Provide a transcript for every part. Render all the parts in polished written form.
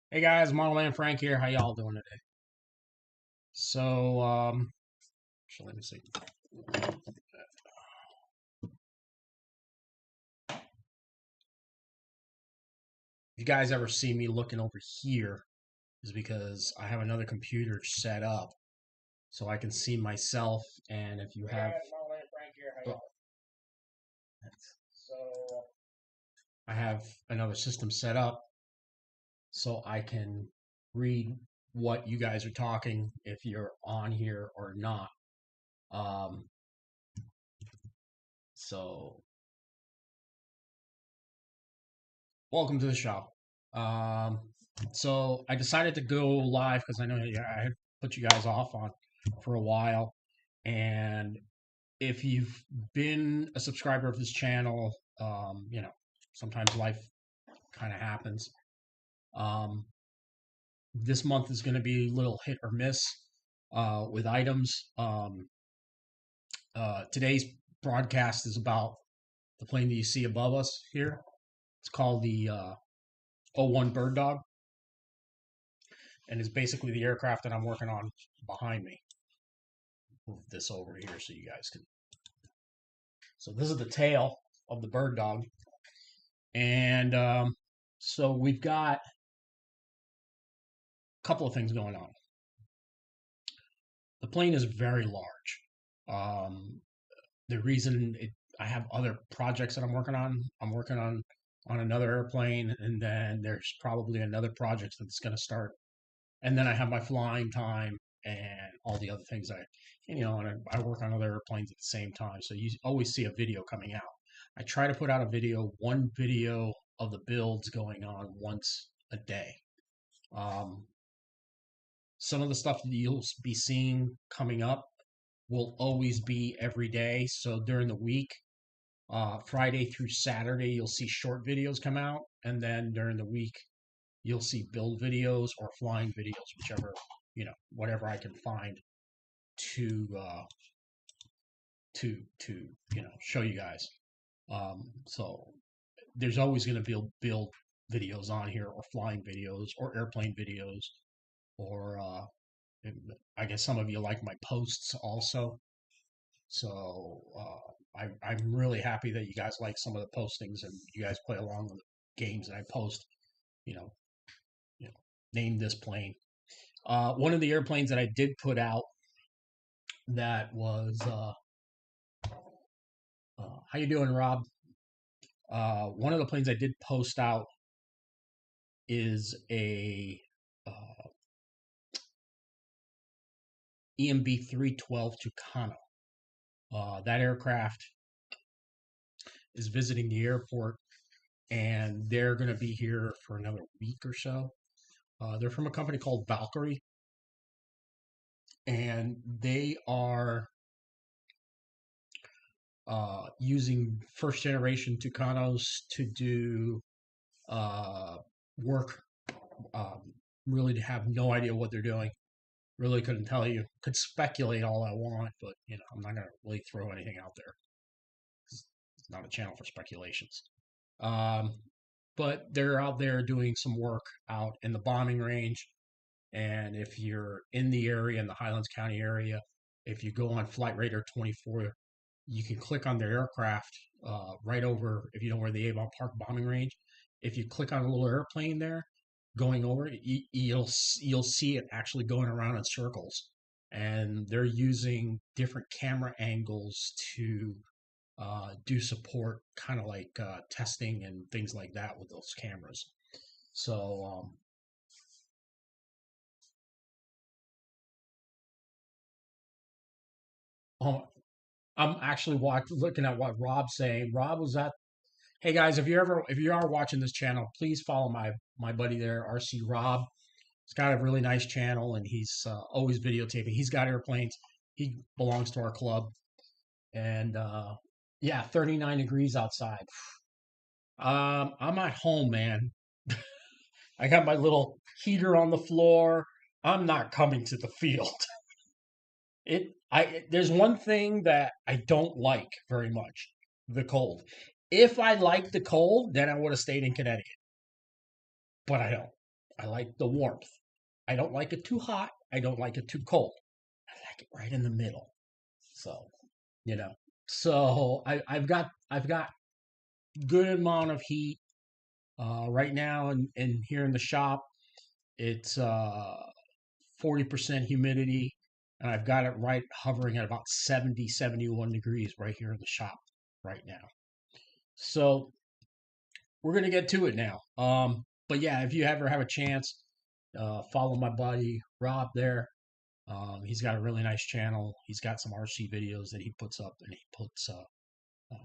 Hey guys, Model Man Frank here. How y'all doing today? So, actually, let me see. If you guys ever see me looking over here, is because I have another computer set up so I can see myself. And if you have, Model Man Frank here. How y'all? So, I have another system set up so I can read what you guys are talking if you're on here or not. Um, so welcome to the show. Um, so I decided to go live because I know I had put you guys off on for a while. And if you've been a subscriber of this channel, sometimes life kind of happens. This month is going to be a little hit or miss with items. Today's broadcast is about the plane that you see above us here. It's called the O-1 Bird Dog, and it's basically the aircraft that I'm working on behind me. Move this over here so you guys can. So this is the tail of the Bird Dog, and so we've got a couple of things going on. The plane is very large. The reason I have other projects that I'm working on. I'm working on another airplane, and then there's probably another project that's going to start, and then I have my flying time and all the other things and I work on other airplanes at the same time. So you always see a video coming out. I try to put out one video of the builds going on once a day. Some of the stuff that you'll be seeing coming up will always be every day. So during the week, Friday through Saturday, you'll see short videos come out, and then during the week, you'll see build videos or flying videos, whichever, whatever I can find to show you guys. So there's always going to be build videos on here, or flying videos, or airplane videos, or I guess some of you like my posts also. So I'm really happy that you guys like some of the postings and you guys play along with the games that I post. You know, name this plane. One of the airplanes that I did put out that was how you doing, Rob? One of the planes I did post out is a EMB 312 Tucano. That aircraft is visiting the airport, and they're going to be here for another week or so. They're from a company called Valkyrie, and they are using first generation Tucanos to do work. Really have no idea what they're doing. Really couldn't tell you. Could speculate all I want, but I'm not gonna really throw anything out there. It's not a channel for speculations. But they're out there doing some work out in the bombing range. And if you're in the area, in the Highlands County area, if you go on Flight Radar 24, you can click on their aircraft right over, if you know where the Avon Park bombing range. If you click on a little airplane there, going over, you'll see it actually going around in circles, and they're using different camera angles to do support, kind of like testing and things like that with those cameras. So I'm actually looking at what Rob's saying. Rob was at. Hey guys, if you are watching this channel, please follow my buddy there, RC Rob. He's got a really nice channel, and he's always videotaping. He's got airplanes. He belongs to our club, and yeah, 39 degrees outside. I'm at home, man. I got my little heater on the floor. I'm not coming to the field. There's one thing that I don't like very much, the cold. If I liked the cold, then I would have stayed in Connecticut, but I don't. I like the warmth. I don't like it too hot. I don't like it too cold. I like it right in the middle. So, you know. So I've got good amount of heat right now, and here in the shop it's 40% humidity, and I've got it right hovering at about 70, 71 degrees right here in the shop right now. So we're gonna get to it now. But yeah, if you ever have a chance, follow my buddy Rob there. He's got a really nice channel. He's got some RC videos that he puts up, and he puts.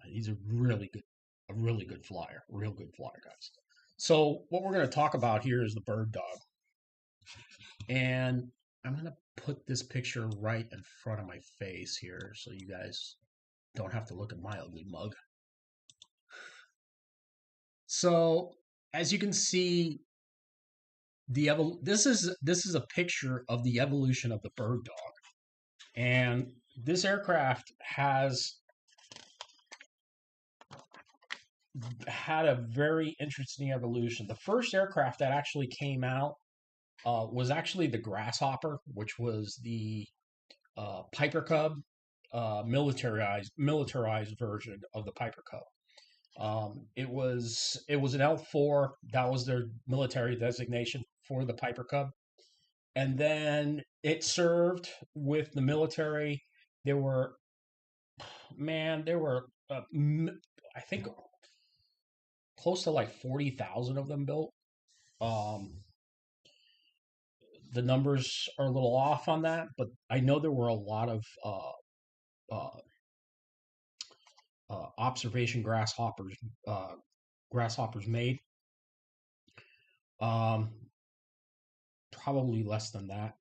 He's a really good flyer, real good flyer, guys. So what we're gonna talk about here is the bird dog, and I'm gonna put this picture right in front of my face here, so you guys don't have to look at my ugly mug. So as you can see, this is a picture of the evolution of the bird dog, and this aircraft has had a very interesting evolution. The first aircraft that actually came out was actually the Grasshopper, which was the Piper Cub, militarized version of the Piper Cub. It was an L4. That was their military designation for the Piper Cub, and then it served with the military. There were, man, there were I think close to like 40,000 of them built. Um, the numbers are a little off on that, but I know there were a lot of uh, observation grasshoppers made. Um, Probably less than that.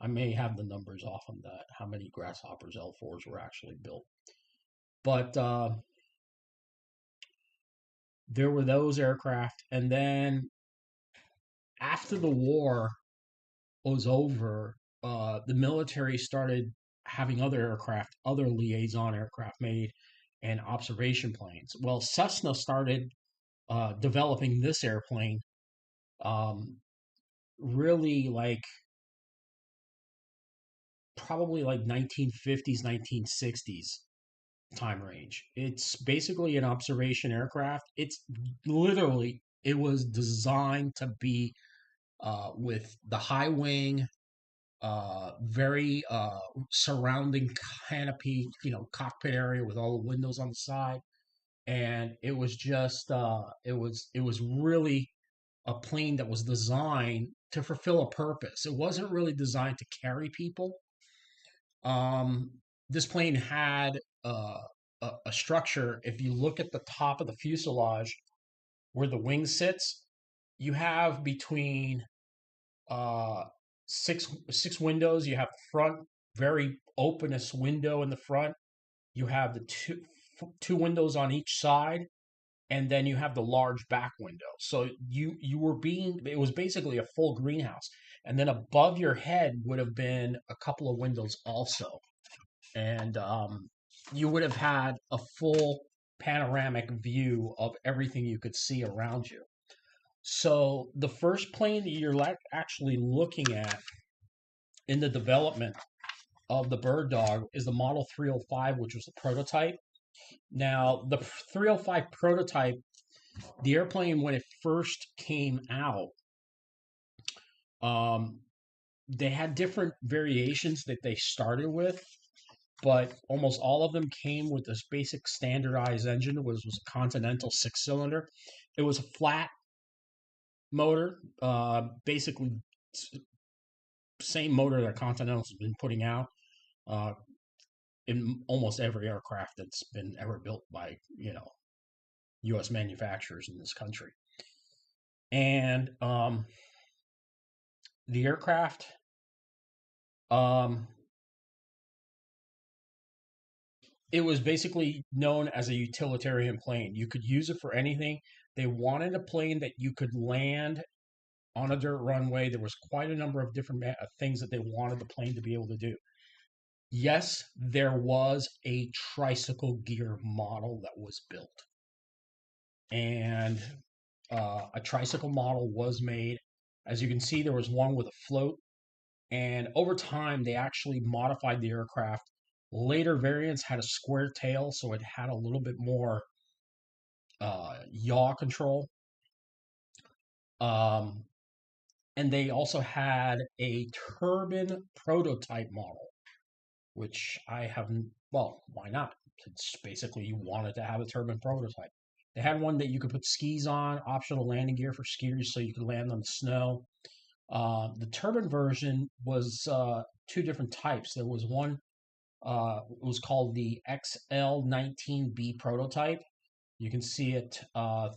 I may have the numbers off on that, how many grasshoppers L4s were actually built. But there were those aircraft, and then after the war was over, the military started having other aircraft, other liaison aircraft made, and observation planes. Well, Cessna started developing this airplane um, really like probably like 1950s, 1960s time range. It's basically an observation aircraft. It's literally, it was designed to be with the high wing, very surrounding canopy, cockpit area with all the windows on the side, and it was just it was really a plane that was designed to fulfill a purpose. It wasn't really designed to carry people. Um, this plane had a structure. If you look at the top of the fuselage where the wing sits, you have between uh, six windows. You have the front, very openest window in the front. You have the two windows on each side, and then you have the large back window. So you were being, it was basically a full greenhouse, and then above your head would have been a couple of windows also, and you would have had a full panoramic view of everything you could see around you. So the first plane that you're actually looking at in the development of the bird dog is the Model 305, which was the prototype. Now, the 305 prototype, the airplane, when it first came out, um, they had different variations that they started with, but almost all of them came with this basic standardized engine, which was a Continental 6-cylinder. It was a flat motor, basically same motor that Continental's been putting out uh, in almost every aircraft that's been ever built by U.S. manufacturers in this country. And the aircraft, um, it was basically known as a utilitarian plane. You could use it for anything. They wanted a plane that you could land on a dirt runway. There was quite a number of different things that they wanted the plane to be able to do. Yes, there was a tricycle gear model that was built, and a tricycle model was made As you can see, there was one with a float, and over time they actually modified the aircraft. Later variants had a square tail, so it had a little bit more yaw control. Um, and they also had a turbine prototype model, which I haven't. Well, why not? It's basically you wanted to have a turbine prototype. They had one that you could put skis on, optional landing gear for skiers, so you could land on the snow. The turbine version was two different types. There was one. It was called the XL19B prototype. You can see it,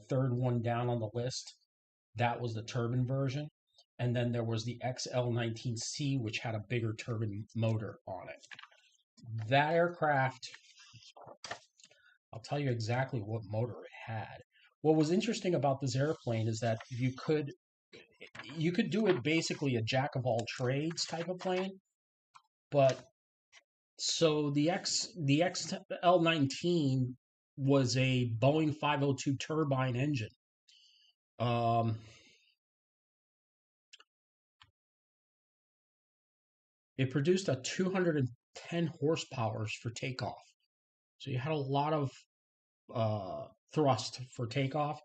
third one down on the list. That was the turbine version. And then there was the XL19C, which had a bigger turbine motor on it. That aircraft, I'll tell you exactly what motor it had. What was interesting about this airplane is that you could do it basically a jack of all trades type of plane. But so the XL19 was a Boeing 502 turbine engine. It produced a 210 horsepower for takeoff. So you had a lot of thrust for takeoff.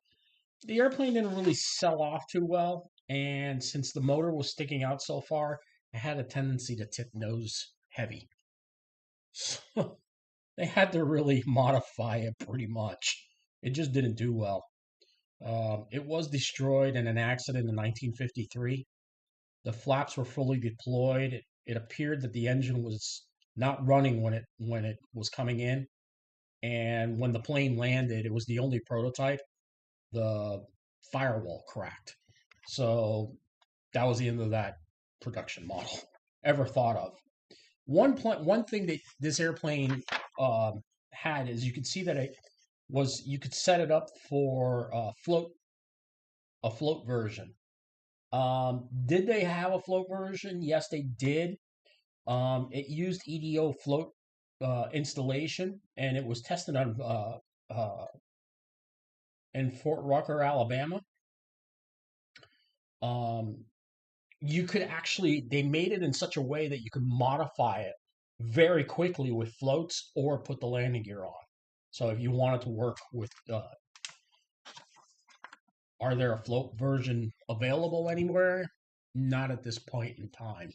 The airplane didn't really sell off too well, and since the motor was sticking out so far, it had a tendency to tip nose heavy. So they had to really modify it pretty much. It just didn't do well. It was destroyed in an accident in 1953. The flaps were fully deployed. It appeared that the engine was not running when it was coming in, and when the plane landed, it was the only prototype. The firewall cracked, so that was the end of that production model ever thought of. One thing that this airplane had is you could see that you could set it up for a float version. Did they have a float version? Yes, they did. It used EDO float installation, and it was tested on in Fort Rucker, Alabama. You could actually, they made it in such a way that you could modify it very quickly with floats or put the landing gear on. So if you wanted to work with, are there a float version available anywhere? Not at this point in time.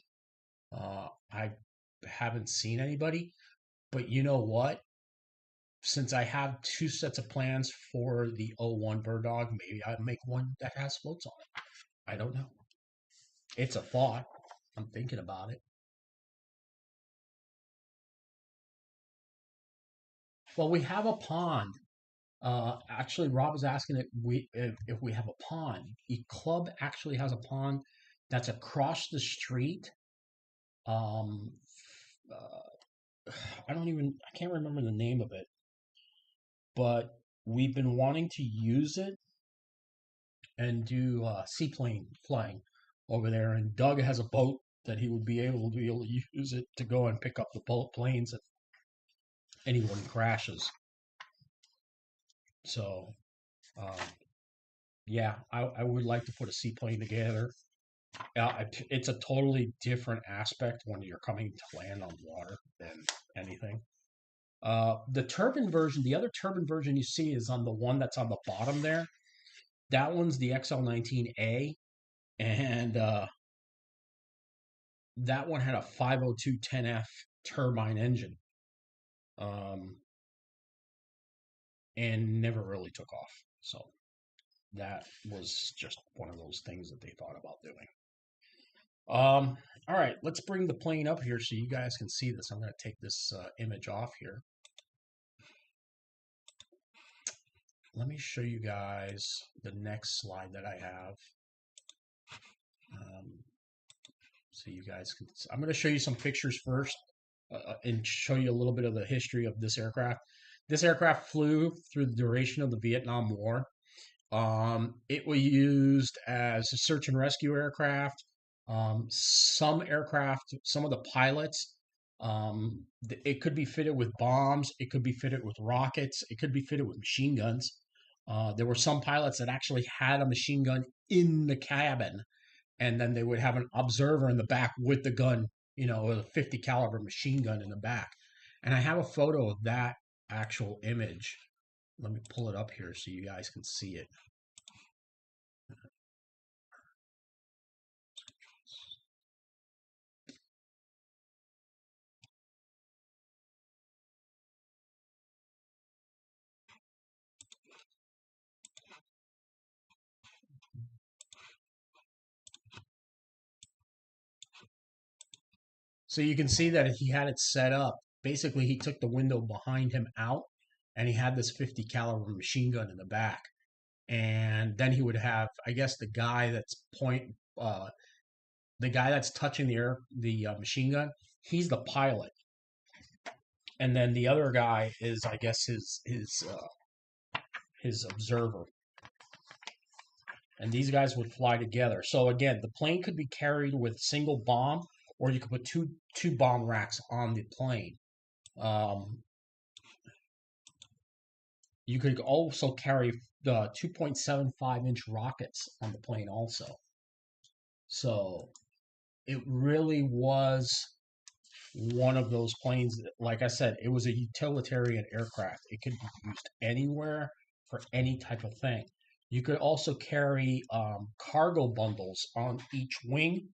I haven't seen anybody, but you know what? Since I have two sets of plans for the O-1 Bird Dog, maybe I'll make one that has floats on it. I don't know. It's a thought. I'm thinking about it. Well, we have a pond. Actually, Rob was asking if we have a pond. The club actually has a pond that's across the street. Um, I can't remember the name of it, but we've been wanting to use it and do seaplane flying over there. And Doug has a boat that he would be able to use it to go and pick up the boat planes if anyone crashes. So, um, yeah, I would like to put a seaplane together. It's a totally different aspect when you're coming to land on water than anything. The turbine version, the other turbine version you see is on the one that's on the bottom there. That one's the XL19A, and that one had a 50210F turbine engine, um, and never really took off. So that was just one of those things that they thought about doing. All right, let's bring the plane up here so you guys can see this. I'm going to take this image off here. Let me show you guys the next slide that I have. So you guys can, I'm going to show you some pictures first and show you a little bit of the history of this aircraft. This aircraft flew through the duration of the Vietnam War. It was used as a search and rescue aircraft. Some aircraft, some of the pilots, it could be fitted with bombs, it could be fitted with rockets, it could be fitted with machine guns. There were some pilots that actually had a machine gun in the cabin and then they would have an observer in the back with the gun, with a 50 caliber machine gun in the back. And I have a photo of that actual image. Let me pull it up here so you guys can see it. So you can see that he had it set up. Basically, he took the window behind him out, and he had this 50 caliber machine gun in the back. And then he would have, I guess, the guy that's touching the machine gun. He's the pilot, and then the other guy is, I guess, his observer. And these guys would fly together. So again, the plane could be carried with a single bomb, or you could put two bomb racks on the plane. You could also carry the 2.75-inch rockets on the plane also. So it really was one of those planes that, like I said, it was a utilitarian aircraft. It could be used anywhere for any type of thing. You could also carry cargo bundles on each wing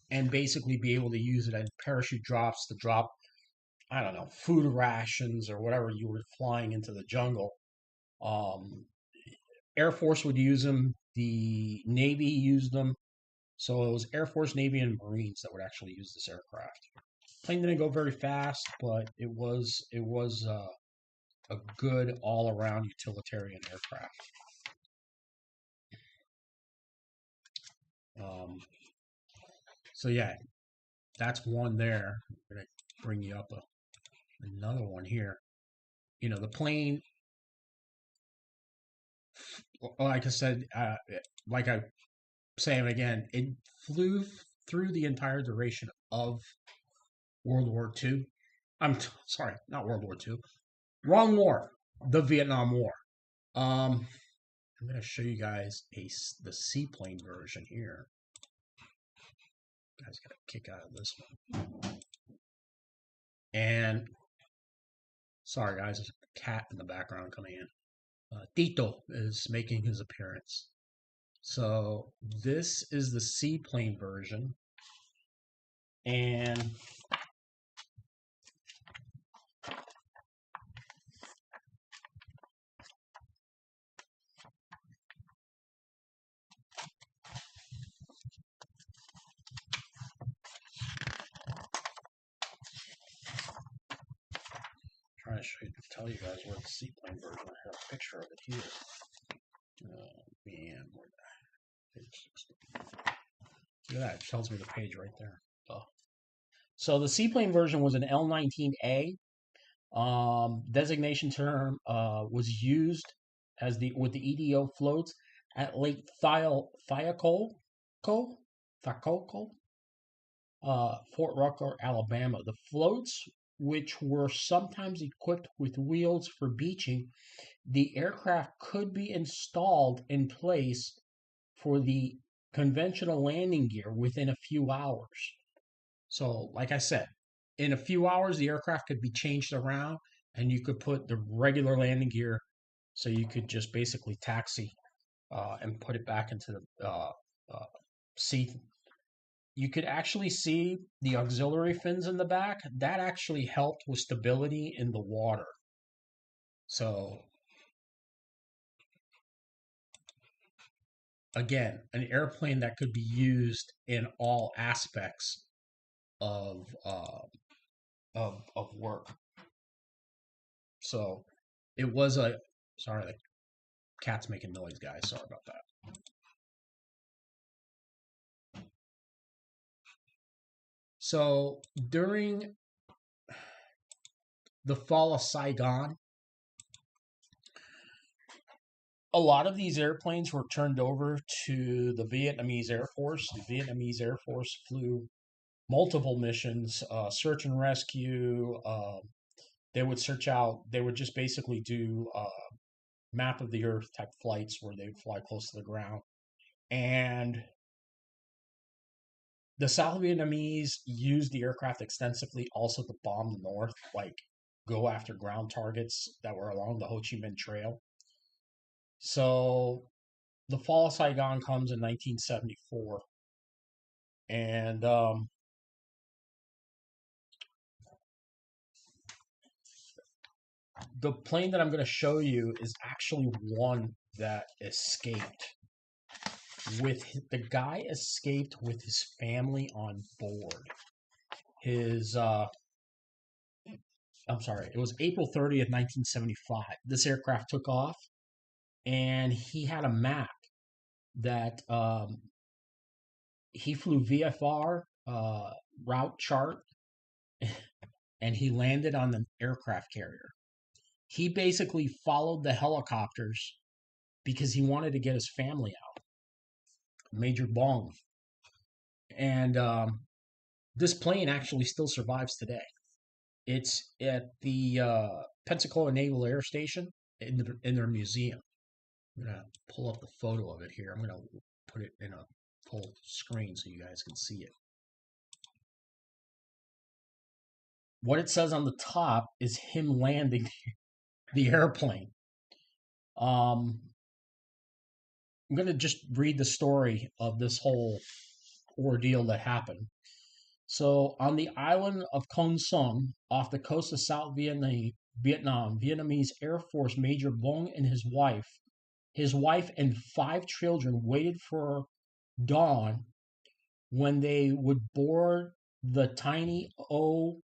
and basically be able to use it as parachute drops to drop, I don't know, food rations or whatever you were flying into the jungle. Air Force would use them. The Navy used them. So it was Air Force, Navy, and Marines that would actually use this aircraft. Plane didn't go very fast, but it was a good all around utilitarian aircraft. So yeah, that's one there. I'm gonna bring you up another one here. The plane, like I said, like I say it again, it flew through the entire duration of World War II. Sorry, not World War II. Wrong war. The Vietnam War. I'm going to show you guys the seaplane version here. You guys got a kick out of this one. And sorry, guys, there's a cat in the background coming in. Tito is making his appearance. So this is the seaplane version. And trying to tell you guys where the seaplane version. I have a picture of it here. Man, where page 16. Look at that, it tells me the page right there. So the seaplane version was an L-19A. Designation term was used with the EDO floats at Lake Thiokol, Fort Rucker, Alabama. The floats, which were sometimes equipped with wheels for beaching, the aircraft could be installed in place for the conventional landing gear within a few hours. So, like I said, in a few hours, the aircraft could be changed around and you could put the regular landing gear, so you could just basically taxi and put it back into the seat. You could actually see the auxiliary fins in the back. That actually helped with stability in the water. So, again, an airplane that could be used in all aspects of work. So it was sorry, the cat's making noise, guys. Sorry about that. So during the fall of Saigon, a lot of these airplanes were turned over to the Vietnamese Air Force. The Vietnamese Air Force flew multiple missions, search and rescue. They would just basically do map of the earth type flights where they would fly close to the ground. And The South Vietnamese used the aircraft extensively also to bomb the North, like go after ground targets that were along the Ho Chi Minh Trail. So the fall of Saigon comes in 1974, and the plane that I'm going to show you is actually one that escaped the guy escaped with his family on board. His I'm sorry, it was April 30th, 1975. This aircraft took off, and he had a map that he flew VFR route chart, and he landed on the aircraft carrier. He basically followed the helicopters because he wanted to get his family out, Major Bong. And this plane actually still survives today. It's at the Pensacola Naval Air Station in their museum. I'm going to pull up the photo of it here. I'm going to put it in a full screen so you guys can see it. What it says on the top is him landing the airplane. I'm going to just read the story of this whole ordeal that happened. So, on the island of Kon Sung, off the coast of South Vietnam, Vietnamese Air Force Major Bong and his wife and 5 children waited for dawn when they would board the tiny O-1A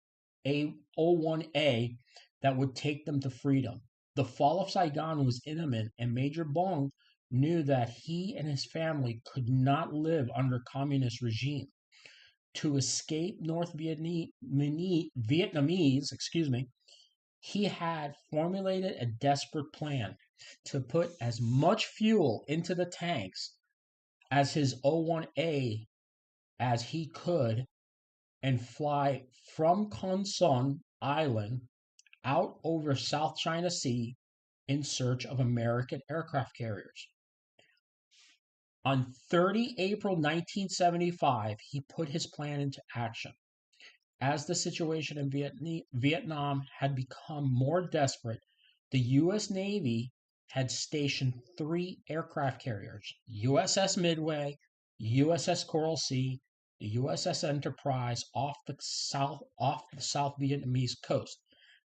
that would take them to freedom. The fall of Saigon was imminent, and Major Bong knew that he and his family could not live under communist regime. To escape North Vietnamese, he had formulated a desperate plan to put as much fuel into the tanks as his O-1A as he could and fly from Kon Son Island out over South China Sea in search of American aircraft carriers. On 30 April 1975, he put his plan into action. As the situation in Vietnam had become more desperate, the U.S. Navy had stationed 3 aircraft carriers: USS Midway, USS Coral Sea, the USS Enterprise off the South Vietnamese coast.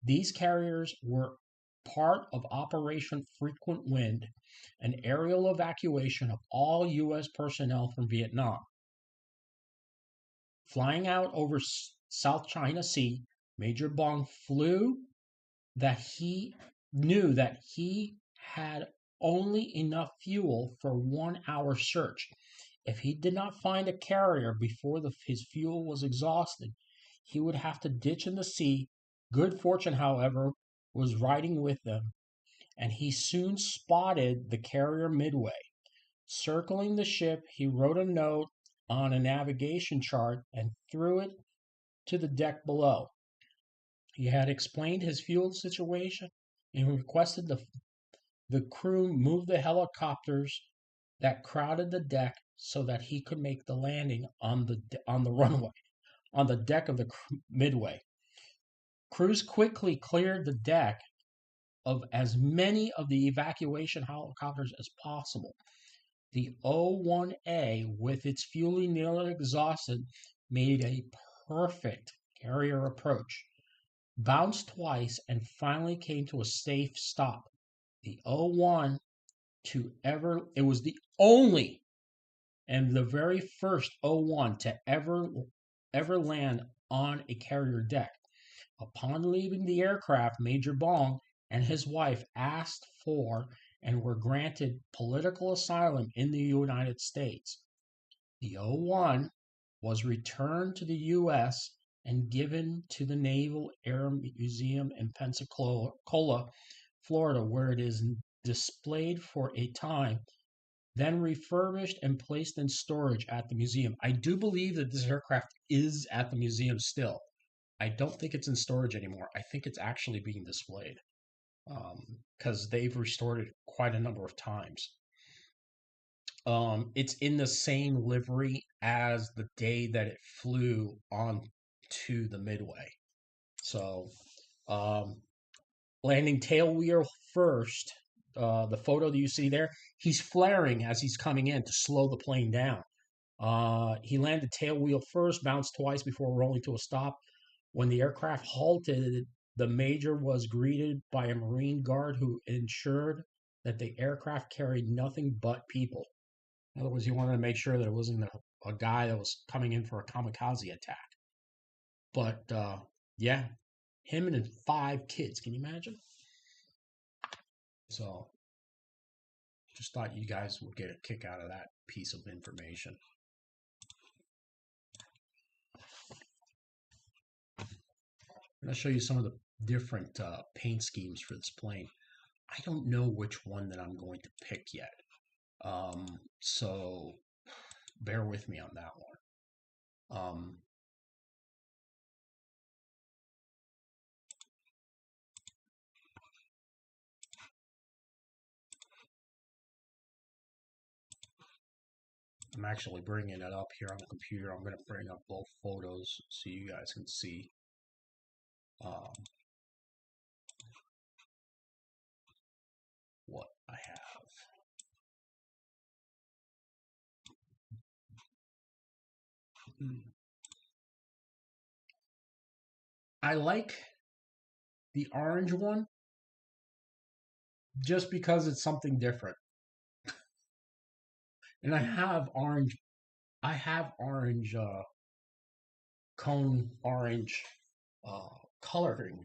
These carriers were part of Operation Frequent Wind, an aerial evacuation of all U.S. personnel from Vietnam. Flying out over South China Sea, Major Bong knew that he had only enough fuel for 1 hour search. If he did not find a carrier before his fuel was exhausted, he would have to ditch in the sea. Good fortune, however, was riding with them, and he soon spotted the carrier Midway. Circling the ship, he wrote a note on a navigation chart and threw it to the deck below. He had explained his fuel situation and requested the crew move the helicopters that crowded the deck so that he could make the landing on the runway on the deck of the Midway. Crews quickly cleared the deck of as many of the evacuation helicopters as possible. The O-1A, with its fuel nearly exhausted, made a perfect carrier approach, bounced twice, and finally came to a safe stop. The O-1 it was the only and the very first O-1 to ever land on a carrier deck. Upon leaving the aircraft, Major Bong and his wife asked for and were granted political asylum in the United States. The O-1 was returned to the U.S. and given to the Naval Air Museum in Pensacola, Florida, where it is displayed for a time, then refurbished and placed in storage at the museum. I do believe that this aircraft is at the museum still. I don't think it's in storage anymore. I think it's actually being displayed because they've restored it quite a number of times. It's in the same livery as the day that it flew on to the Midway. So, um, landing tail wheel first. The photo that you see there, he's flaring as he's coming in to slow the plane down. He landed tail wheel first, bounced twice before rolling to a stop. When the aircraft halted, the major was greeted by a Marine guard who ensured that the aircraft carried nothing but people. In other words, he wanted to make sure that it wasn't a guy that was coming in for a kamikaze attack. But yeah, him and his 5 kids. Can you imagine? So just thought you guys would get a kick out of that piece of information. I'm going to show you some of the different paint schemes for this plane. I don't know which one that I'm going to pick yet. So bear with me on that one. I'm actually bringing it up here on the computer. I'm going to bring up both photos so you guys can see. What I have. I like the orange one just because it's something different. And I have orange cone orange coloring.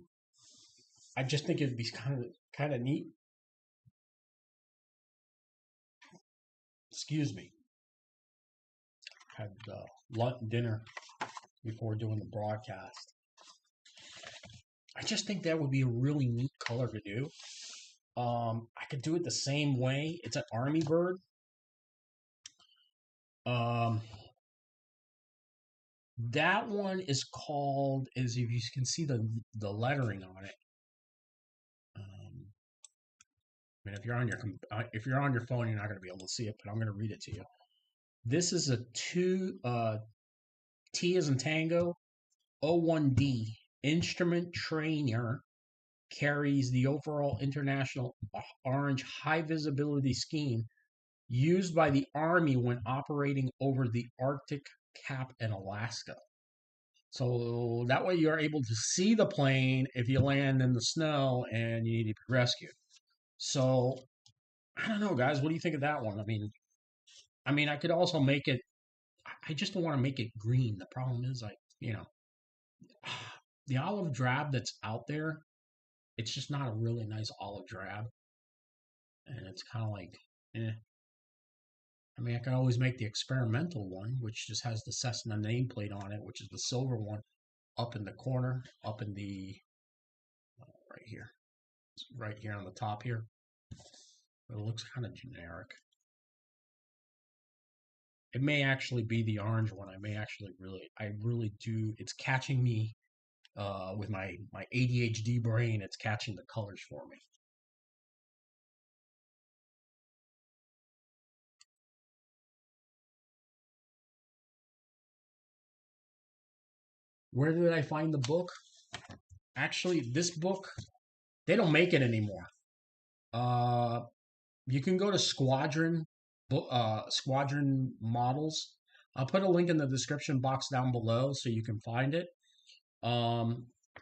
I just think it'd be kind of neat. Excuse me. Had lunch dinner before doing the broadcast. I just think that would be a really neat color to do. I could do it the same way. It's an army bird. That one is called, as if you can see the lettering on it. I mean, if you're on your phone, you're not going to be able to see it, but I'm going to read it to you. This is a T as in Tango, O-1D instrument trainer, carries the overall international orange high visibility scheme used by the Army when operating over the Arctic Cap and Alaska. So that way you're able to see the plane if you land in the snow and you need to be rescued. So I don't know, guys. What do you think of that one? I mean, I could also make it. I just don't want to make it green. The problem is, the olive drab that's out there. It's just not a really nice olive drab, and it's kind of like, eh. I mean, I can always make the experimental one, which just has the Cessna nameplate on it, which is the silver one, up in the corner, up in the right here on the top here. But it looks kind of generic. It may actually be the orange one. I really do. It's catching me with my ADHD brain. It's catching the colors for me. Where did I find the book? Actually, this book, they don't make it anymore. You can go to Squadron Models. I'll put a link in the description box down below so you can find it.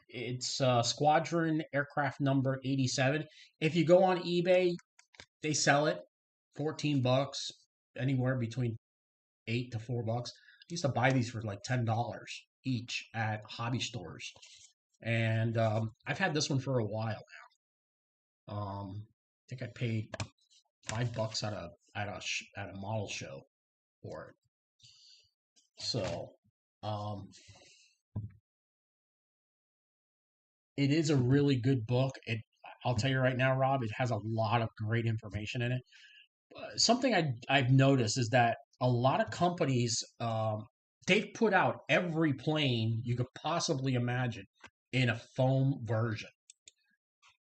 It's Squadron Aircraft Number 87. If you go on eBay, they sell it $14, anywhere between $8 to $4. I used to buy these for like $10 each at hobby stores, and I've had this one for a while now. I think I paid $5 at a model show for it. So, it is a really good book. I'll tell you right now, Rob, it has a lot of great information in it. Something I've noticed is that a lot of companies, they've put out every plane you could possibly imagine in a foam version.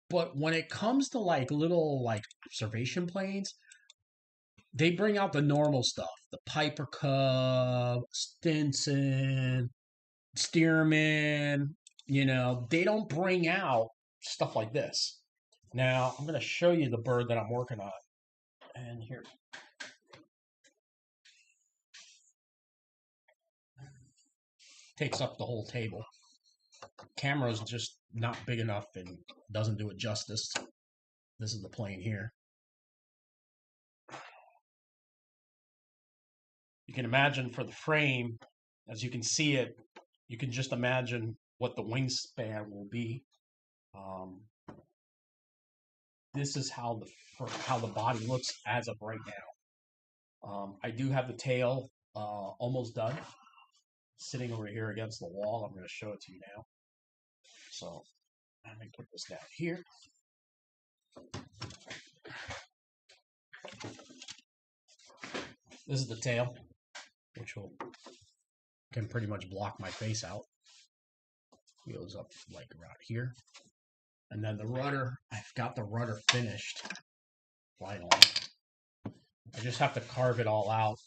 But when it comes to like little like observation planes, they bring out the normal stuff, the Piper Cub, Stinson, Stearman. They don't bring out stuff like this. Now I'm going to show you the bird that I'm working on, and here takes up the whole table. Camera's just not big enough and doesn't do it justice. This is the plane here. You can imagine for the frame, as you can see it, you can just imagine what the wingspan will be. This is how the body looks as of right now. I do have the tail almost done, sitting over here against the wall. I'm going to show it to you now. So I'm going to put this down here. This is the tail, which can pretty much block my face out. Goes up like around here. And then the rudder, I've got the rudder finished. Finally. I just have to carve it all out.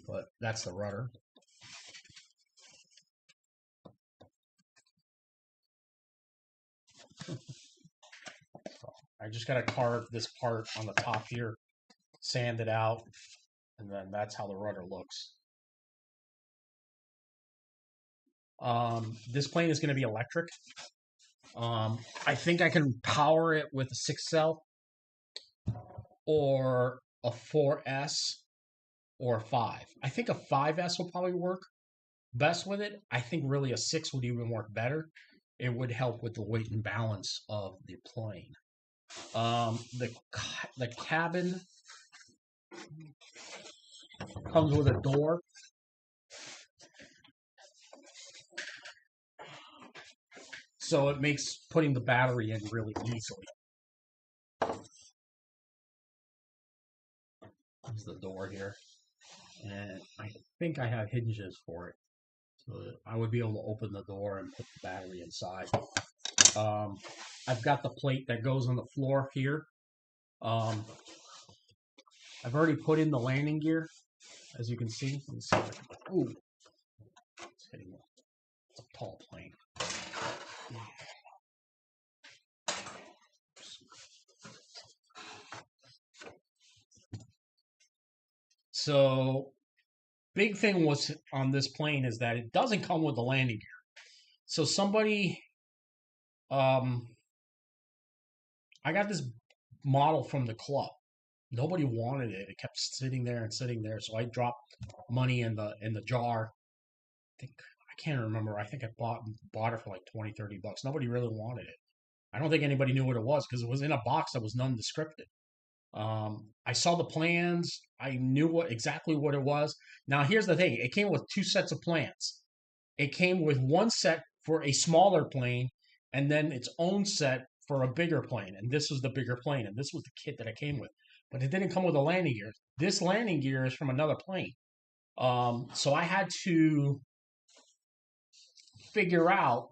But that's the rudder. I just got to carve this part on the top here, sand it out, and then that's how the rudder looks. This plane is going to be electric. I think I can power it with a 6-cell or a 4S or a 5. I think a 5S will probably work best with it. I think really a 6 would even work better. It would help with the weight and balance of the plane. The cabin comes with a door. So it makes putting the battery in really easily. There's the door here. And I think I have hinges for it. So I would be able to open the door and put the battery inside. I've got the plate that goes on the floor here. I've already put in the landing gear, as you can see. Let me see if I can, ooh, it's hitting. It's a tall plane. So, big thing was on this plane is that it doesn't come with the landing gear. So somebody, I got this model from the club. Nobody wanted it. It kept sitting there and sitting there. So I dropped money in the jar. I can't remember. I think I bought it for like 20, 30 bucks. Nobody really wanted it. I don't think anybody knew what it was because it was in a box that was nondescripted. I saw the plans. I knew exactly what it was. Now here's the thing. It came with 2 sets of plans. It came with one set for a smaller plane and then its own set for a bigger plane. And this was the bigger plane. And this was the kit that it came with. But it didn't come with a landing gear. This landing gear is from another plane. So I had to figure out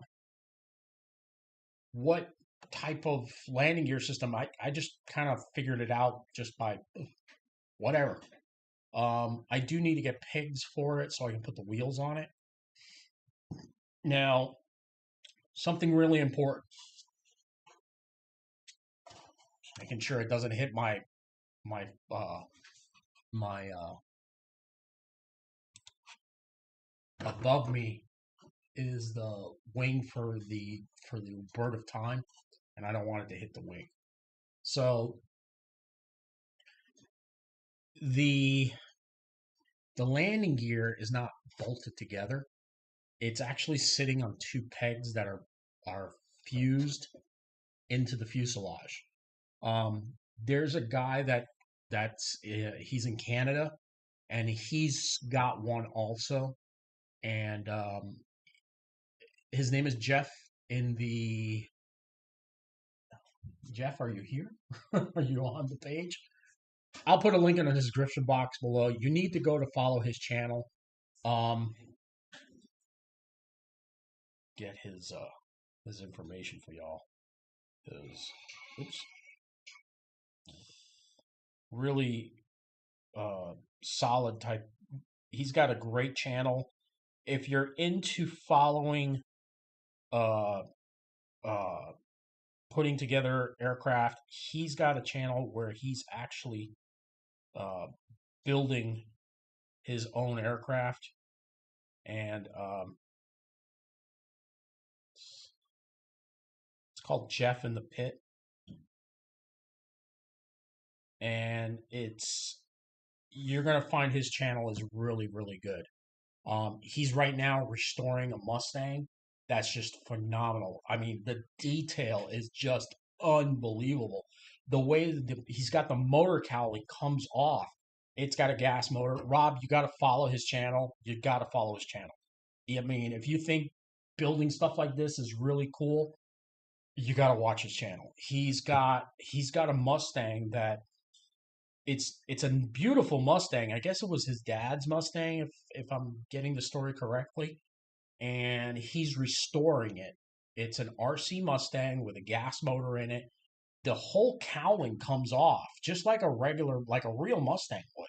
what type of landing gear system. I just kind of figured it out just by whatever. I do need to get pegs for it so I can put the wheels on it. Now, something really important. Making sure it doesn't hit my above me is the wing for the bird of time, and I don't want it to hit the wing. So the landing gear is not bolted together. It's actually sitting on 2 pegs that are fused into the fuselage. There's a guy he's in Canada, and he's got one also, and his name is Jeff. Jeff, are you here? Are you on the page? I'll put a link in the description box below. You need to go to follow his channel. Get his information for y'all. Oops. Really solid type. He's got a great channel. If you're into following, uh, uh, putting together aircraft, he's got a channel where he's actually uh, building his own aircraft, and it's called Jeff in the Pit, and it's you're gonna find his channel is really really good. He's right now restoring a Mustang that's just phenomenal. I mean, the detail is just unbelievable. The way that he's got the motor cowling comes off, it's got a gas motor. Rob, you got to follow his channel. You got to follow his channel. I mean, if you think building stuff like this is really cool, you got to watch his channel. He's got a Mustang that it's a beautiful Mustang. I guess it was his dad's Mustang, if I'm getting the story correctly, and he's restoring it. It's an RC Mustang with a gas motor in it. The whole cowling comes off just like like a real Mustang would.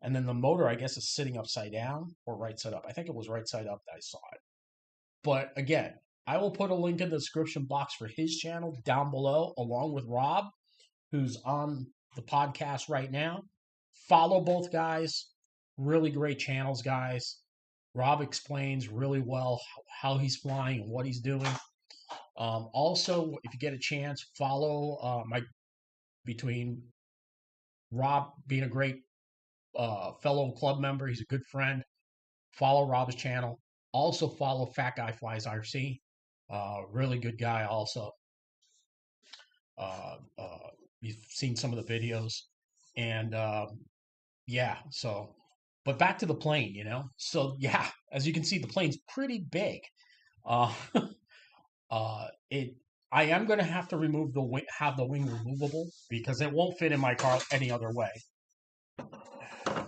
And then the motor, I guess, is sitting upside down or right side up. I think it was right side up that I saw it. But again, I will put a link in the description box for his channel down below, along with Rob, who's on the podcast right now. Follow both guys. Really great channels, guys. Rob explains really well how he's flying and what he's doing. Also, if you get a chance, follow my between Rob being a great fellow club member. He's a good friend. Follow Rob's channel. Also follow Fat Guy Flies RC. Really good guy. Also, uh, uh, you've seen some of the videos, and yeah. So, but back to the plane, So yeah, as you can see, the plane's pretty big. Uh, it. I am going to have to remove the wing, have the wing removable because it won't fit in my car any other way.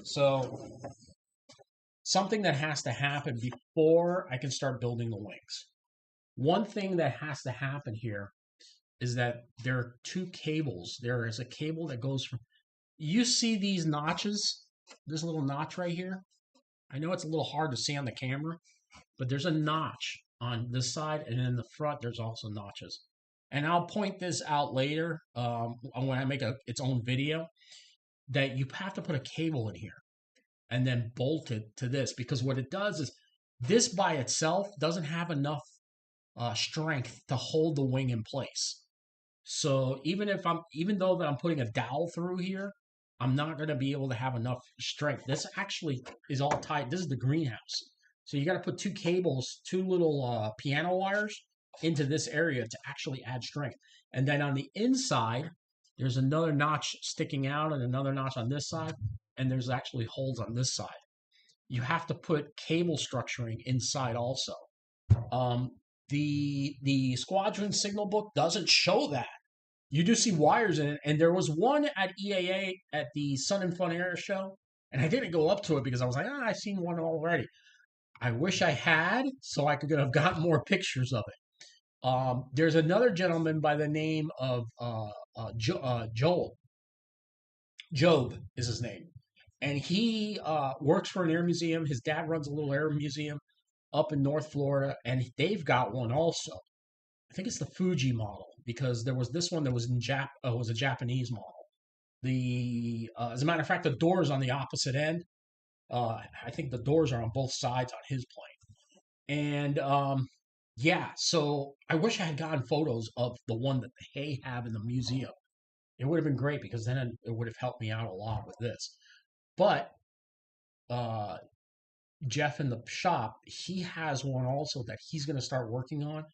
So something that has to happen before I can start building the wings. One thing that has to happen here is that there are two cables. There is a cable that goes from, you see these notches, this little notch right here. I know it's a little hard to see on the camera, but there's a notch on this side, and in the front, there's also notches. And I'll point this out later when I make its own video, that you have to put a cable in here and then bolt it to this, because what it does is this by itself doesn't have enough strength to hold the wing in place. So even though that I'm putting a dowel through here, I'm not going to be able to have enough strength. This actually is all tied. This is the greenhouse. So you got to put two cables, two little piano wires into this area to actually add strength. And then on the inside, there's another notch sticking out and another notch on this side. And there's actually holes on this side. You have to put cable structuring inside also. Um, the squadron signal book doesn't show that. You do see wires in it, and there was one at EAA at the Sun and Fun Air Show, and I didn't go up to it because I was like, I've seen one already. I wish I had, so I could have gotten more pictures of it. There's another gentleman by the name of Joel. Job is his name, and he works for an air museum. His dad runs a little air museum up in North Florida, and they've got one also. I think it's the Fuji model because there was this one that was was a Japanese model. As a matter of fact, the doors on the opposite end. I think the doors are on both sides on his plane, and yeah. So I wish I had gotten photos of the one that they have in the museum. It would have been great because then it would have helped me out a lot with this. But uh, Jeff in the shop, he has one also that he's going to start working on,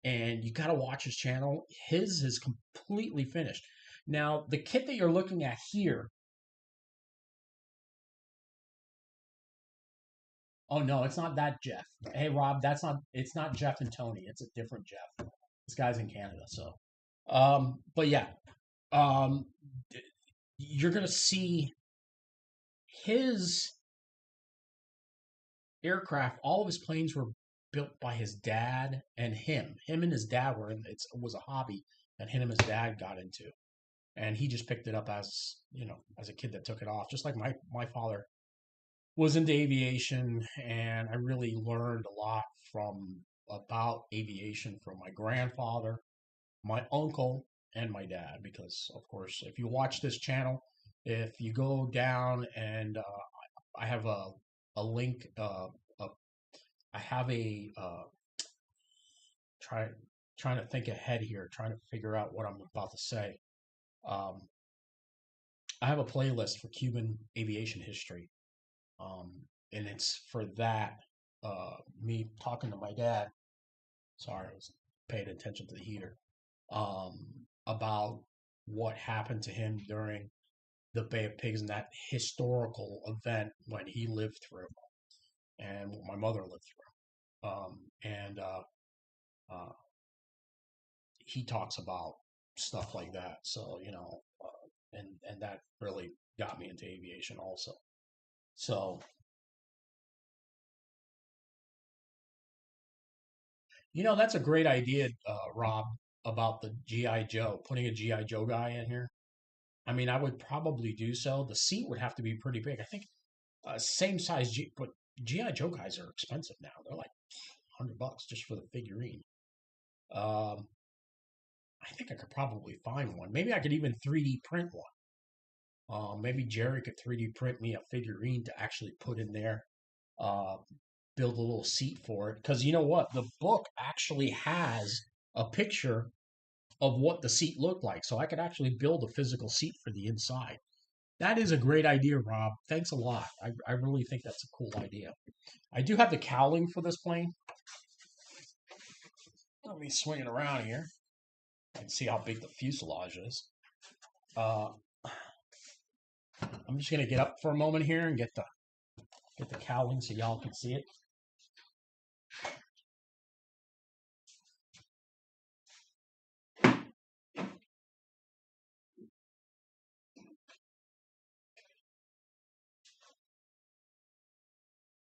and you got to watch his channel. His is completely finished. Now, the kit that you're looking at here, oh no, it's not that Jeff. Hey Rob, it's not Jeff and Tony. It's a different Jeff. This guy's in Canada, so but yeah. Um you're going to see his aircraft, all of his planes were built by his dad and him. Him and his dad it was a hobby that him and his dad got into. and he just picked it up as, as a kid that took it off. Just like my father was into aviation, and I really learned a lot from about aviation from my grandfather, my uncle, and my dad. Because of course, if you watch this channel, if you go down and I have a link, I have a try trying to think ahead here, trying to figure out what I'm about to say. Um, I have a playlist for Cuban aviation history, um, and it's for that. Me talking to my dad. Sorry, I was paying attention to the heater. About what happened to him during the Bay of Pigs and that historical event when he lived through, and what my mother lived through. And uh, he talks about stuff like that. So and that really got me into aviation also. So that's a great idea, Rob, about the GI Joe, putting a GI Joe guy in here. I mean, I would probably do so. The seat would have to be pretty big. I think same size, but GI Joe guys are expensive now. They're like $100 just for the figurine. Um, I think I could probably find one. Maybe I could even 3D print one. Maybe Jerry could 3D print me a figurine to actually put in there. Uh, Build a little seat for it. Because you know what? The book actually has a picture of what the seat looked like. So I could actually build a physical seat for the inside. That is a great idea, Rob. Thanks a lot. I really think that's a cool idea. I do have the cowling for this plane. Let me swing it around here and see how big the fuselage is. Uh, I'm just gonna get up for a moment here and get the cowling so y'all can see it.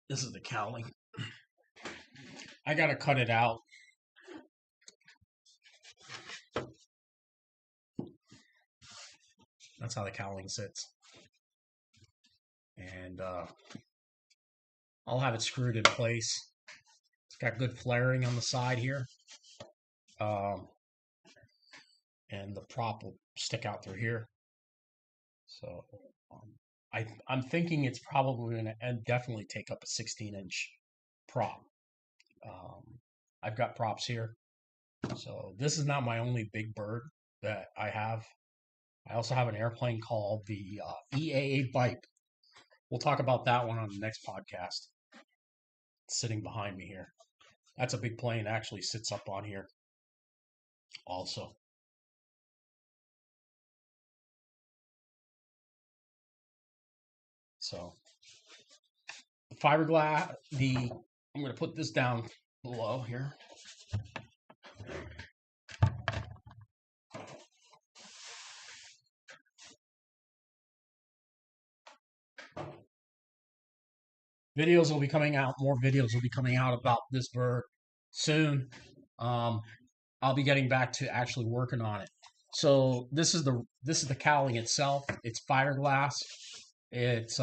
This is the cowling. I gotta cut it out. That's how the cowling sits. And I'll have it screwed in place. It's got good flaring on the side here. Um, and the prop will stick out through here. So I'm thinking it's probably going to definitely take up a 16-inch prop. I've got props here. So this is not my only big bird that I have. I also have an airplane called the EAA Vipe. We'll talk about that one on the next podcast. It's sitting behind me here. That's a big plane. It actually sits up on here also. So the fiberglass, I'm going to put this down below here. Videos will be coming out. More videos will be coming out about this bird soon. I'll be getting back to actually working on it. So this is the cowling itself. It's fiberglass. It's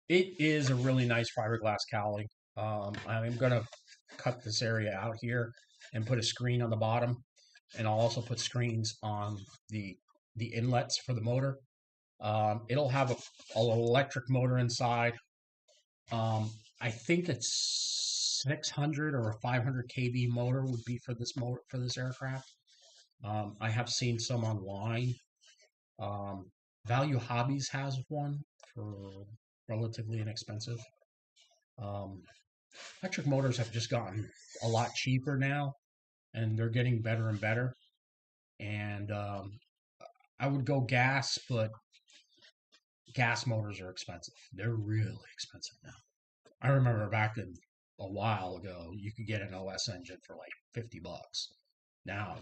it is a really nice fiberglass cowling. I'm gonna cut this area out here and put a screen on the bottom, and I'll also put screens on the inlets for the motor. It'll have an electric motor inside. I think it's 600 or a 500 kV motor would be for this aircraft. I have seen some online. Value Hobbies has one for relatively inexpensive. Um, Electric motors have just gotten a lot cheaper now, and they're getting better and better. And I would go gas, but gas motors are expensive. They're really expensive now. I remember back in a while ago, you could get an OS engine for like $50. Now,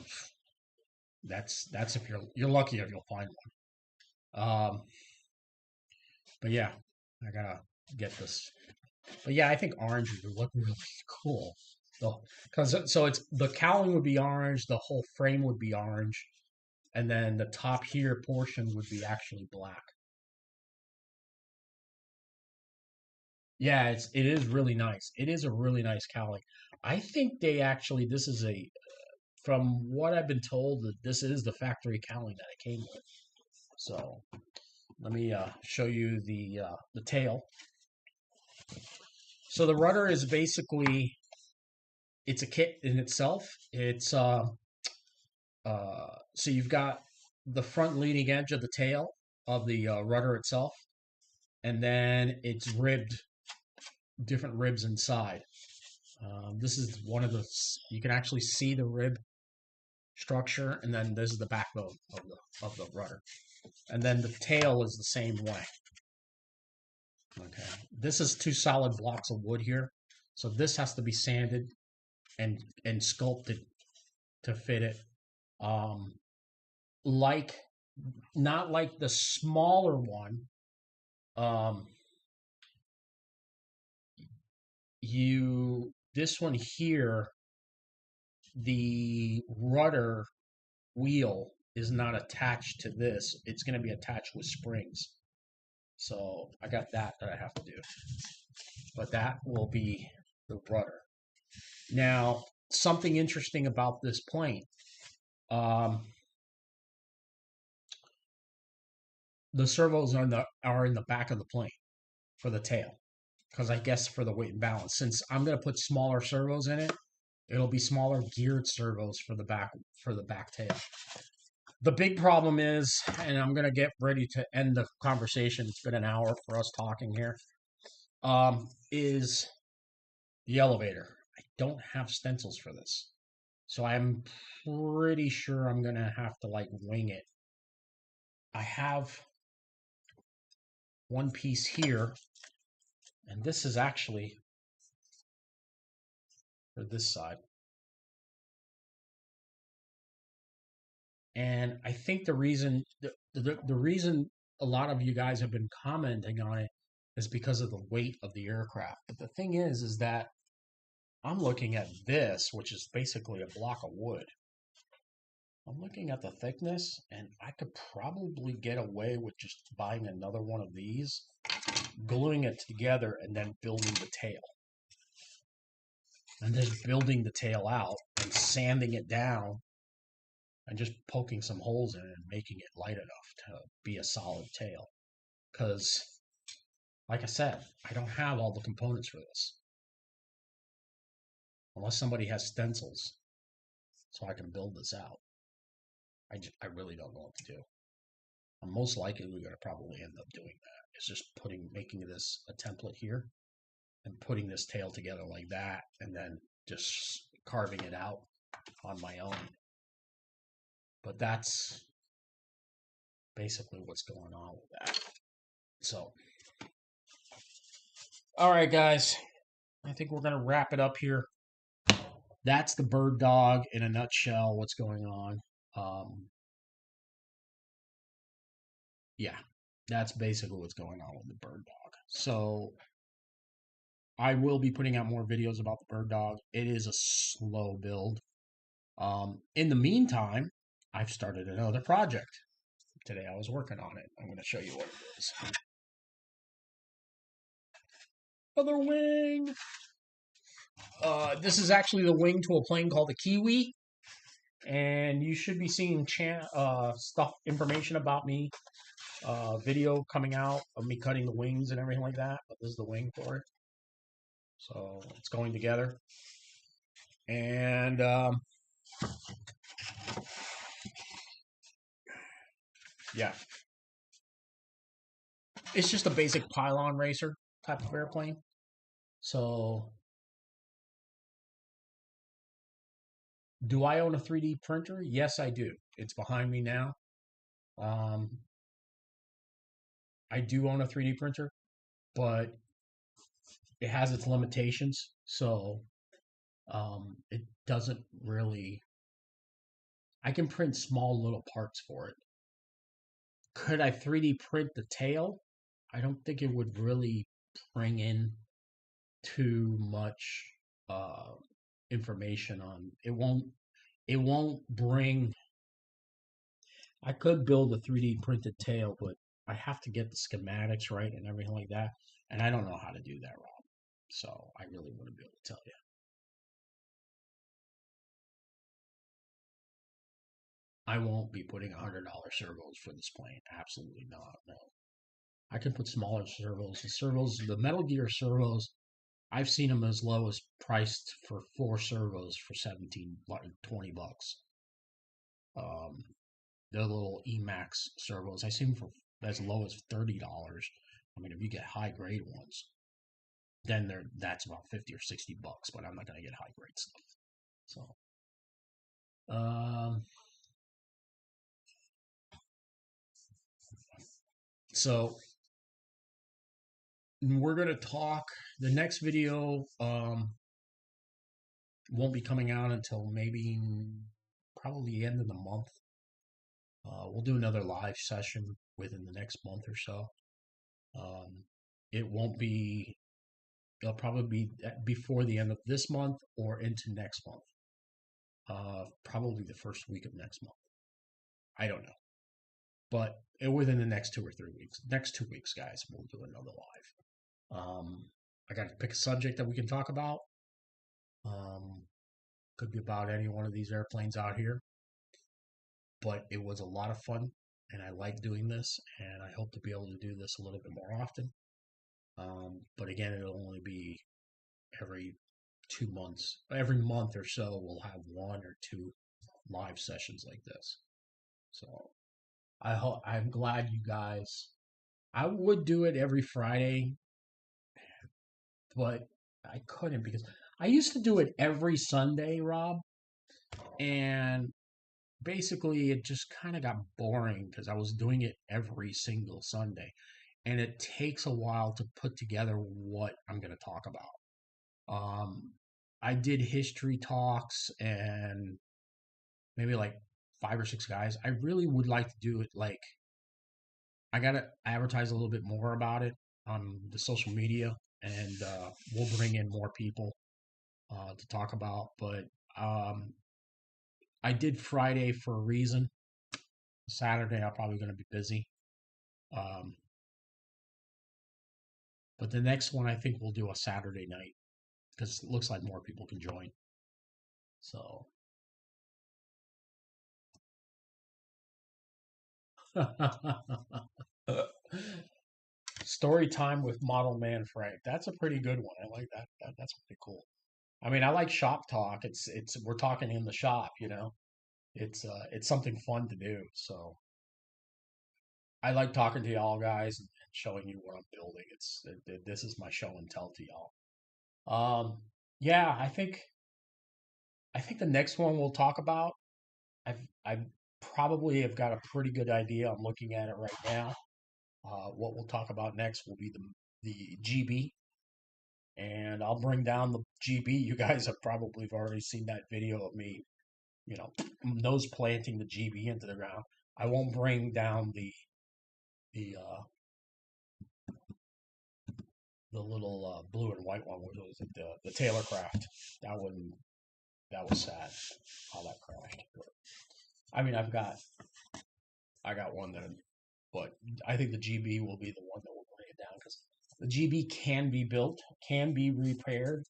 that's if you're lucky if you'll find one. But yeah, I gotta get this. But yeah, I think orange would look really cool. Because so it's the cowling would be orange, the whole frame would be orange, and then the top here portion would be actually black. Yeah, it is really nice. It is a really nice cowling. I think they actually this is a from what I've been told that this is the factory cowling that it came with. So let me show you the tail. So the rudder is basically it's a kit in itself. It's so you've got the front leading edge of the tail of the rudder itself, and then it's ribbed, different ribs inside. This is one of the you can actually see the rib structure, and then this is the backbone of the rudder, and then the tail is the same way. Okay, this is two solid blocks of wood here, so this has to be sanded and sculpted to fit it. Like not like the smaller one. This one here, the rudder wheel is not attached to this. It's going to be attached with springs. So I got that I have to do. But that will be the rudder. Now, something interesting about this plane. The servos are in the back of the plane for the tail. Because I guess for the weight and balance. Since I'm going to put smaller servos in it, it'll be smaller geared servos for the back tail. The big problem is, and I'm going to get ready to end the conversation. It's been an hour for us talking here. Is the elevator. I don't have stencils for this. So I'm pretty sure I'm going to have to like wing it. I have one piece here, and this is actually for this side. And I think the reason the reason a lot of you guys have been commenting on it is because of the weight of the aircraft. But the thing is that I'm looking at this, which is basically a block of wood. I'm looking at the thickness, and I could probably get away with just buying another one of these, gluing it together, and then building the tail. And just building the tail out and sanding it down and just poking some holes in it and making it light enough to be a solid tail. Because, like I said, I don't have all the components for this. Unless somebody has stencils so I can build this out. I really don't know what to do. I'm most likely going to probably end up doing that. It's just making this a template here and putting this tail together like that and then just carving it out on my own. But that's basically what's going on with that. So, all right, guys. I think we're going to wrap it up here. That's the bird dog in a nutshell, what's going on. Yeah, that's basically what's going on with the bird dog. So I will be putting out more videos about the bird dog. It is a slow build. In the meantime, I've started another project. Today I was working on it. I'm going to show you what it is. Other wing. This is actually the wing to a plane called the Kiwi. And you should be seeing information about me, video coming out of me cutting the wings and everything like that. But this is the wing for it. So it's going together. And yeah. It's just a basic pylon racer type of airplane. So do I own a 3D printer? Yes, I do. It's behind me now. I do own a 3D printer, but it has its limitations. So it doesn't really. I can print small little parts for it. Could I 3D print the tail? I don't think it would really bring in too much information on. It won't bring. I could build a 3D printed tail, but I have to get the schematics right and everything like that. And I don't know how to do that, Rob. So I really wouldn't be able to tell you. I won't be putting $100 servos for this plane. Absolutely not. No. I can put smaller servos. The Metal Gear servos, I've seen them as low as priced for 4 servos for 17, 20 bucks. Um, the little Emax servos, I see them for as low as $30. I mean, if you get high grade ones, then that's about 50 or 60 bucks. But I'm not gonna get high grade stuff. So, um, so we're gonna talk. The next video won't be coming out until maybe probably the end of the month. We'll do another live session within the next month or so. Um, it won't be. It'll probably be before the end of this month or into next month. Probably the first week of next month. I don't know, but within the next 2 or 3 weeks. Next 2 weeks, guys, we'll do another live. I got to pick a subject that we can talk about. Could be about any one of these airplanes out here, but it was a lot of fun, and I like doing this, and I hope to be able to do this a little bit more often. But again, it'll only be every 2 months. Every month or so, we'll have 1 or 2 live sessions like this. So I'm glad you guys. I would do it every Friday, but I couldn't because I used to do it every Sunday, Rob, and basically it just kind of got boring because I was doing it every single Sunday, and it takes a while to put together what I'm going to talk about. I did history talks and maybe like 5 or 6 guys. I really would like to do it like I gotta advertise a little bit more about it on the social media, and we'll bring in more people to talk about. But um, I did Friday for a reason. Saturday, I'm probably going to be busy. Um, but the next one, I think we'll do a Saturday night because it looks like more people can join. So, story time with Model Man Frank. That's a pretty good one. I like that. That's pretty cool. I mean, I like shop talk. It's we're talking in the shop, you know. It's something fun to do. So I like talking to y'all guys and showing you what I'm building. This is my show and tell to y'all. Yeah, I think the next one we'll talk about. I probably have got a pretty good idea. I'm looking at it right now. What we'll talk about next will be the GB, and I'll bring down the GB. You guys have probably already seen that video of me, you know, nose planting the GB into the ground. I won't bring down the the little blue and white one. What was it? The Taylor Craft. That one. That was sad. How that crashed. But, I mean, I got one that, but I think the GB will be the one that will bring it down because the GB can be built, can be repaired,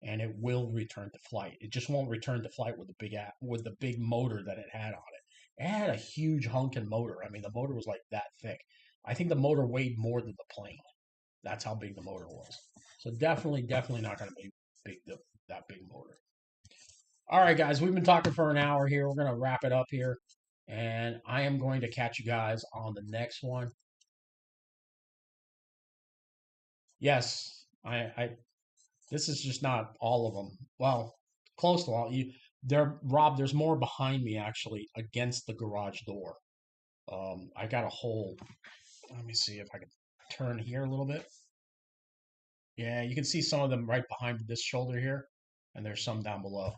and it will return to flight. It just won't return to flight with the big motor that it had on it. It had a huge hunking motor. I mean, the motor was like that thick. I think the motor weighed more than the plane. That's how big the motor was. So definitely not going to be big that big motor. All right, guys, we've been talking for an hour here. We're going to wrap it up here, and I am going to catch you guys on the next one. Yes, I this is just not all of them. Well, close to all. Rob. There's more behind me actually against the garage door. I got a hole. Let me see if I can turn here a little bit. Yeah, you can see some of them right behind this shoulder here, and there's some down below.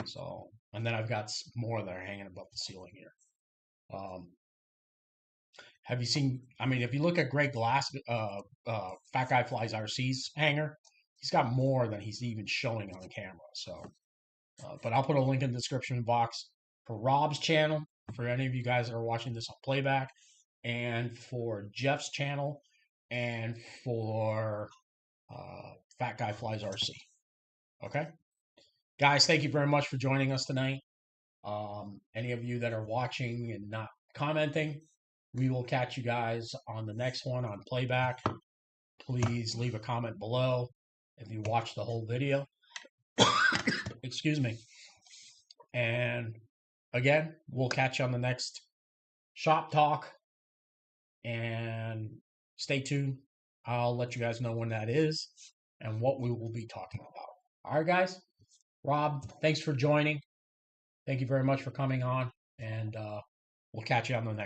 So, and then I've got more that are hanging above the ceiling here. Have you seen? I mean, if you look at Greg Glass, Fat Guy Flies RC's hanger, he's got more than he's even showing on camera. So, but I'll put a link in the description box for Rob's channel. for any of you guys that are watching this on playback, and for Jeff's channel, and for Fat Guy Flies RC. Okay, guys, thank you very much for joining us tonight. Any of you that are watching and not commenting, we will catch you guys on the next one on playback. Please leave a comment below if you watch the whole video. Excuse me. And again, we'll catch you on the next shop talk. And stay tuned. I'll let you guys know when that is and what we will be talking about. All right, guys. Rob, thanks for joining. Thank you very much for coming on. And we'll catch you on the next.